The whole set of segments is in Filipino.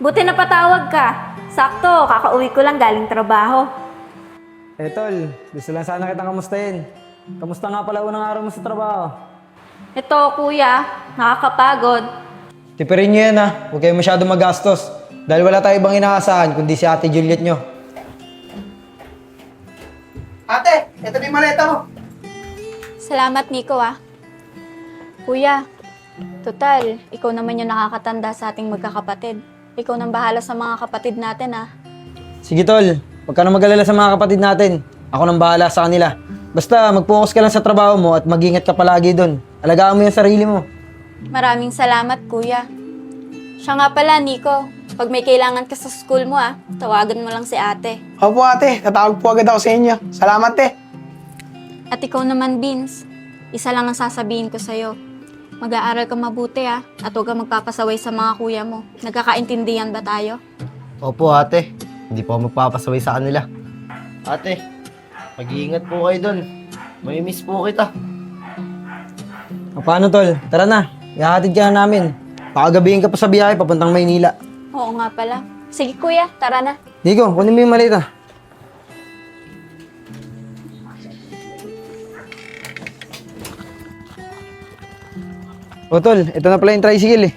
Buti napatawag ka. Sakto, kakauwi ko lang galing trabaho. Tol, gusto lang sana kitang kamustahin. Kamusta nga pala unang araw mo sa trabaho? Ito, kuya, nakakapagod. Tipirin nyo yan ha, huwag kayo masyado magastos. Dahil wala tayo ibang inaasahan kundi si Ate Juliet nyo. Ate, ito na yung maleta mo. Salamat, Nico, ah. Kuya, total, ikaw naman yung nakakatanda sa ating magkakapatid. Ikaw nang bahala sa mga kapatid natin, ah. Sige tol, huwag ka na mag-alala sa mga kapatid natin. Ako nang bahala sa kanila. Basta mag-focus ka lang sa trabaho mo at mag-ingat ka palagi doon. Alagaan mo yung sarili mo. Maraming salamat, kuya. Siya nga pala, Nico. Pag may kailangan ka sa school mo, ah, tawagan mo lang si ate. Opo ate, tatawag po agad ako sa inyo. Salamat eh. At ikaw naman, Vince. Isa lang ang sasabihin ko sa'yo. Mag-aaral ka mabuti, ah. At huwag kang magpapasaway sa mga kuya mo. Nagkakaintindihan ba tayo? Opo ate, hindi po ako magpapasaway sa kanila. Ate, mag-iingat po kayo doon. May miss po kita. O paano tol? Tara na, ihahatid ka na namin. Pakagabihin ka pa sa biyahe papuntang Maynila. Oo nga pala. Sige, kuya. Tara na. Nico, kunin mo yung malita. O tol, ito na pala yung tricycle eh.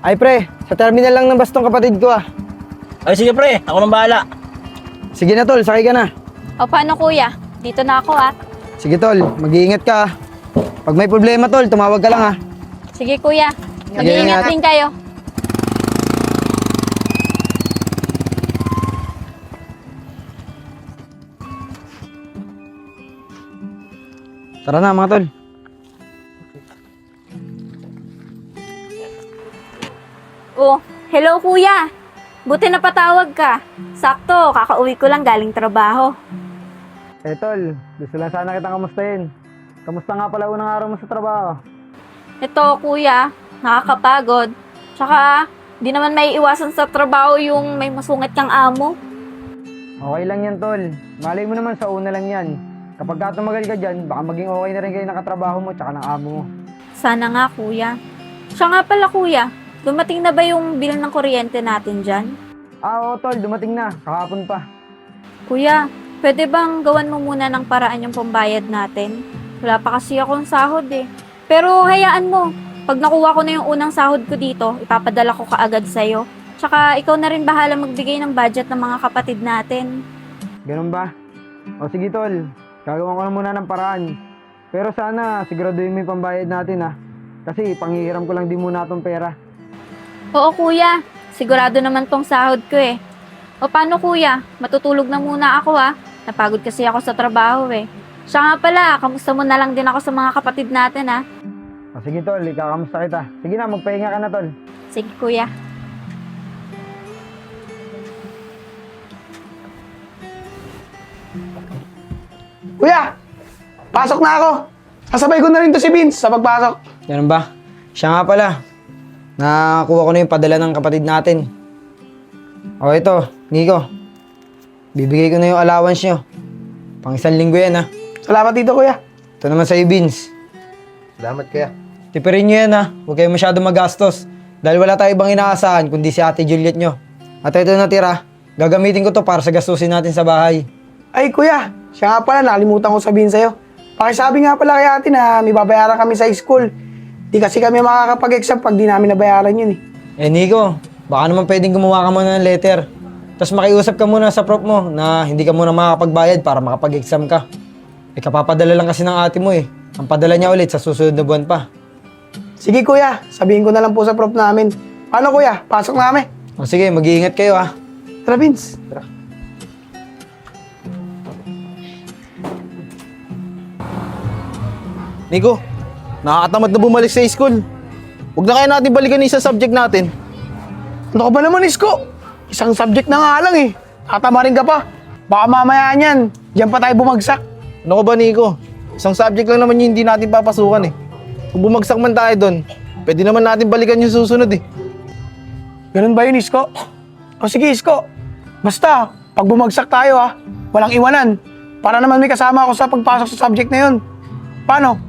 Ay pre, sa terminal lang ng bastong kapatid ko ah. Ay sige pre, ako nang bahala. Sige na tol, sakay ka na. O paano, kuya? Dito na ako, ah. Sige tol, mag-iingat ka ah. Pag may problema tol, tumawag ka lang ah. Sige, kuya. Sige, Mag-iingat ingat. din kayo. Tara na mga tol. Oh, hello, kuya. Buti napatawag ka. Sakto, kakauwi ko lang galing trabaho. Tol, gusto lang sana kitang kamustahin. Kamusta nga pala unang araw mo sa trabaho? Ito, kuya, nakakapagod. Tsaka, di naman may iwasan sa trabaho yung may masungit kang amo. Okay lang yan tol. Malay mo naman sa una lang yan. Kapag ka tumagal ka dyan, baka maging okay na rin kayo nakatrabaho mo tsaka ng amo mo. Sana nga, kuya. Siya nga pala, kuya. Dumating na ba yung bill ng kuryente natin dyan? Oo tol, dumating na. Kahapon pa. Kuya, pwede bang gawan mo muna ng paraan yung pambayad natin? Wala pa kasi akong sahod eh. Pero hayaan mo, pag nakuha ko na yung unang sahod ko dito, ipapadala ko kaagad sa'yo. Tsaka ikaw na rin bahala magbigay ng budget ng mga kapatid natin. Ganun ba? O sige tol, gagawa ko na muna ng paraan. Pero sana siguraduhin mo yung pambayad natin ha. Kasi panghihiram ko lang din muna itong pera. Oo, kuya. Sigurado naman tong sahod ko eh. O paano, kuya? Matutulog na muna ako ha. Napagod kasi ako sa trabaho eh. Siya nga pala, kamusta mo na lang din ako sa mga kapatid natin ha. O sige tol, ikakamusta kita. Sige na, magpahinga ka na tol. Sige, kuya. Kuya, pasok na ako. Sasabay ko na rin to si Vince sa pagpasok. Ganun ba? Siya nga pala. Nakakuha ko na yung padala ng kapatid natin. O ito, Nico. Bibigay ko na yung allowance nyo. Pang 1 linggo yan ha. Salamat dito kuya. Ito naman sa'yo, Vince. Salamat kaya. Tipirin nyo yan ha. Huwag kayo masyado magastos. Dahil wala tayo ibang inaasahan kundi si Ate Juliet nyo. At ito natira. Gagamitin ko to para sa gastusin natin sa bahay. Ay kuya, siya nga pala, nakalimutan ko sabihin sa'yo. Pakisabi nga pala kay ate na may babayaran kami sa school. Di kasi kami makakapag-exam pag di namin nabayaran yun eh. Eh Nico, baka naman pwedeng gumawa ka muna ng letter. Tapos makiusap ka muna sa prof mo na hindi ka muna makakapagbayad para makapag-exam ka. Eh kapapadala lang kasi ng ate mo eh. Ang padala niya ulit sa susunod na buwan pa. Sige kuya, sabihin ko na lang po sa prof namin. Paano kuya, pasok na kami. O sige, mag-iingat kayo ha. Tara Vince. Tara. Nico, nakakatamad na bumalik sa school. Huwag na kaya natin balikan yung isang subject natin. Ano ka ba naman Isko? Isang subject na nga lang eh. Tatama rin ka pa. Baka mamaya niyan, diyan pa tayo bumagsak. Ano ka ba Nico? Isang subject lang naman yung hindi natin papasukan eh. Kung bumagsak man tayo doon, pwede naman natin balikan yung susunod eh. Ganun ba yun Isko? O sige Isko, basta pag bumagsak tayo ha, walang iwanan. Para naman may kasama ako sa pagpasok sa subject na yun. Paano?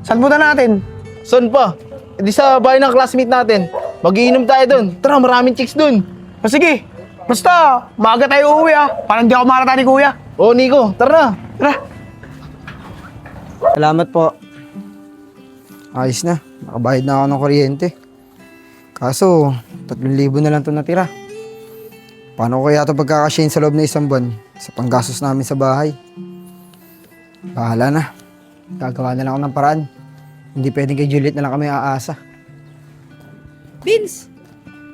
Saan punta natin? Saan pa? E di sa bahay ng classmate natin. Magiinom tayo doon. Tara, maraming chicks doon. O sige, basta, maaga tayo uuwi Parang di ako marata ni kuya. Oo, Nico, tara na. Tara. Salamat po. Ayos na. Nakabayad na ako ng kuryente. Kaso, 3,000 na lang ito natira. Paano ko kaya ito pagkakasyahin sa loob ng isang buwan sa panggastos namin sa bahay? Bahala na. Gagawa na lang ako ng paraan. Hindi pwedeng kay Juliet na lang kami aasa. Vince,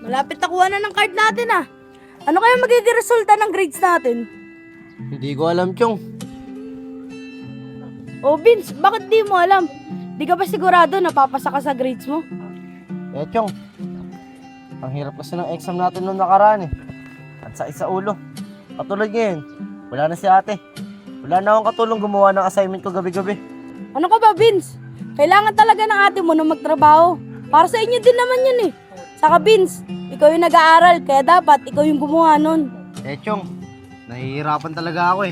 malapit na kuha na ng card natin Ano kaya magiging resulta ng grades natin? Hindi ko alam, Chong. Oh Vince, bakit di mo alam? Di ka ba sigurado na papasa ka sa grades mo? Eh, Chong. Ang hirap kasi ng exam natin nung nakaraan At sa isa ulo. Katulad ngayon, wala na si ate. Wala na akong katulong gumawa ng assignment ko gabi-gabi. Ano ka ba Vince? Kailangan talaga ng ate mo na magtrabaho. Para sa inyo din naman yun Saka Vince, ikaw yung nag-aaral, kaya dapat ikaw yung gumawa nun. Eh, Chong. Nahihirapan talaga ako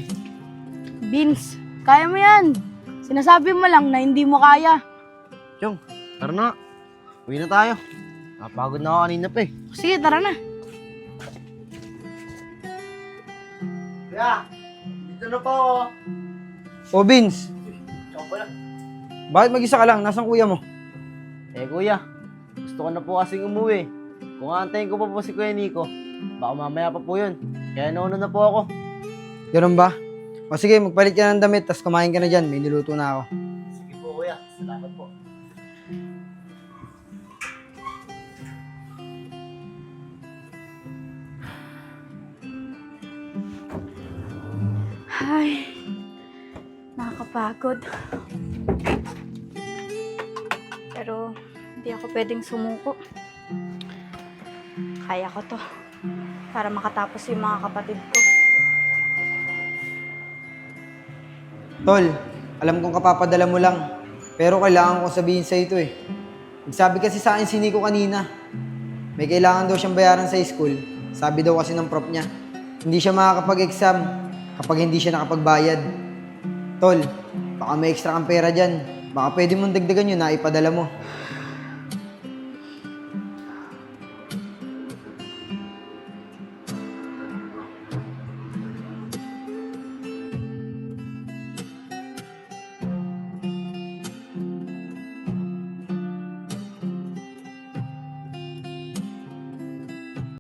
Vince, kaya mo yan. Sinasabi mo lang na hindi mo kaya. Chong, tara na. Uwi na tayo. Napagod na ako kanina pa Sige, tara na. Kuya, dito na po ako. O Vince, Chong pala. bakit mag-isa ka lang? Nasaan kuya mo? Eh, kuya. Gusto ko na po kasing umuwi. Kung aantayin ko pa po si Kuya Nico, baka mamaya pa po yun. Kaya nauna na po ako. Ganun ba? O sige, magpalit ka ng damit, tas kumain ka na dyan. May niluto na ako. Sige po, kuya. Salamat po. Ay, nakakapagod. Pero hindi ako pwedeng sumuko. Kaya ko to. Para makatapos yung mga kapatid ko. Tol, alam kong kapapadala mo lang. Pero kailangan kong sabihin sa ito Nagsabi kasi sa akin si Nico kanina. May kailangan daw siyang bayaran sa school. Sabi daw kasi ng prof niya. Hindi siya makakapag-exam kapag hindi siya nakapagbayad. Tol, baka may extra kang pera dyan. Baka pwede mong dagdagan yun na ipadala mo.